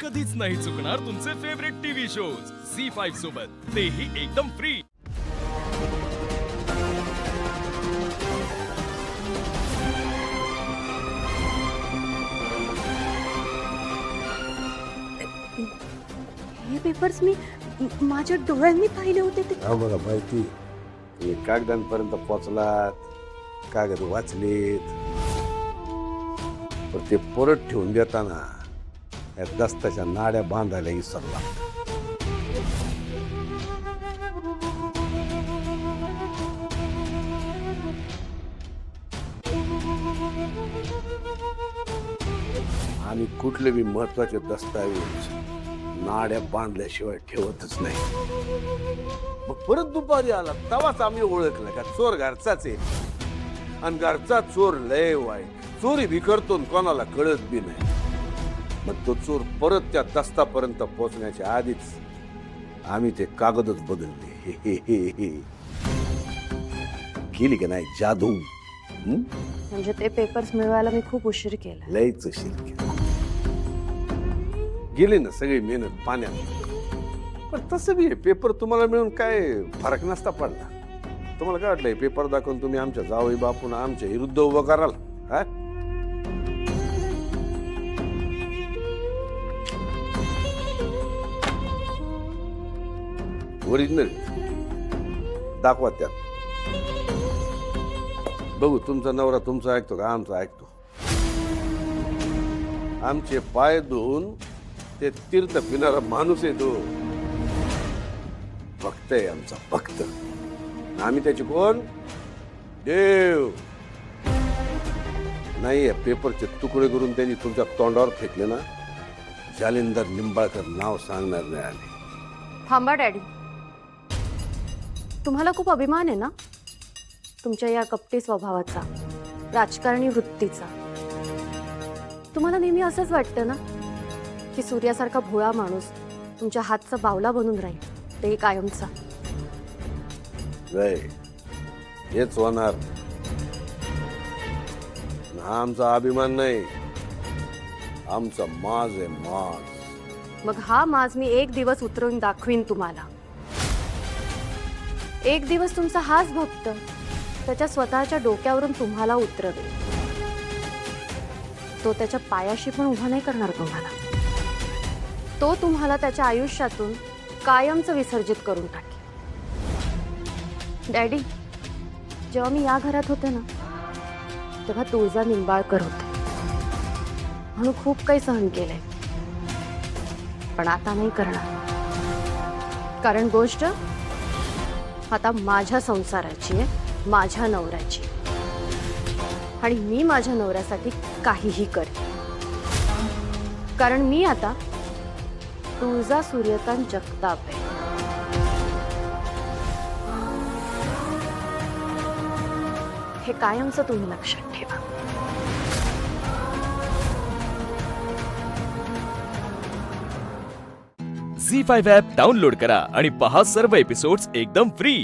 कधीच नाही चुकणार तुमचे फेवरेट टीव्ही शोज झी5 सोबत, तेही एकदम फ्री। हे पेपर्स मी माझ्या डोळ्यांनी पाहिले होते ते. आम्हाला माहिती तुम्ही कागदांपर्यंत पोचलात, कागद वाचलेत, पण ते परत ठेवून देताना या दस्ताच्या नाड्या बांधायला विसरला। आम्ही कुठले बी महत्वाचे दस्तावेज नाड्या बांधल्याशिवाय ठेवतच नाही। मग परत दुपारी आला तेव्हाच आम्ही ओळखलं का चोर घरचाच आहे, आणि घरचा चोर लय वाईट, चोरी भी करतो आणि कोणाला कळत बी नाही। मग तो चोर परत त्या दस्तापर्यंत पोहोचण्याच्या आधीच आम्ही ते कागदच बदलले। केली का नाही जादू? म्हणजे ते पेपर्स मिळवायला मी खूप उशीर केला. लयच शिरके गेली ना सगळी मेहनत पाण्यात। पण तसं बी पेपर तुम्हाला मिळून काय फरक नसता पडला। तुम्हाला काय वाटलंय पेपर दाखवून तुम्ही आमच्या जावई बापून आमच्या विरुद्ध उभं कराल? हा, ओरिजिनल दाखवा त्यात, बघू तुमचा नवरा तुमचा ऐकतो का आमचा ऐकतो। आमचे पाय धुवून ते तीर्थ पिणारा माणूस आहे तो, भक्त आहे आमचा भक्त। आम्ही त्याचे कोण? देव नाही। पेपरचे तुकडे करून त्यांनी तुमच्या तोंडावर फेकले ना, जालिंदर निंबाळकर नाव सांगणार नाही आले। थांबा डॅडी, तुम्हाला खूप अभिमान आहे ना तुमच्या या कपटी स्वभावाचा, राजकारणी वृत्तीचा। तुम्हाला नेहमी असंच वाटतं ना की सूर्यासारखा भोळा माणूस तुमच्या हातचा बावला बनून राहील, ते कायमचा। हेच होणार। हा आमचा अभिमान नाही, आमचा माज आहे, माज। मग हा माज मी एक दिवस उतरवून दाखवीन तुम्हाला। एक दिवस तुमचा हाच भक्त त्याच्या स्वतःच्या डोक्यावरून तुम्हाला उतरवेल। तो त्याच्या पायाशी पण उभा नाही करणार तुम्हाला, तो तुम्हाला त्याच्या आयुष्यातून कायमचं विसर्जित करून टाकेल। डॅडी, जेव्हा मी या घरात होते ना तेव्हा तुळजा निंबाळकर होते, म्हणून खूप काही सहन केलंय, पण आता नाही करणार। कारण गोष्ट आता माझ्या संसाराची आहे, माझ्या नवऱ्याची, आणि मी माझ्या नवऱ्यासाठी काहीही करेन। कारण मी आता तुळजा सूर्यकांत जगताप आहे। हे कायमचं तुम्ही लक्षात ठेवा। झी5 ॲप डाउनलोड करा आणि पहा सर्व एपिसोड्स एकदम फ्री।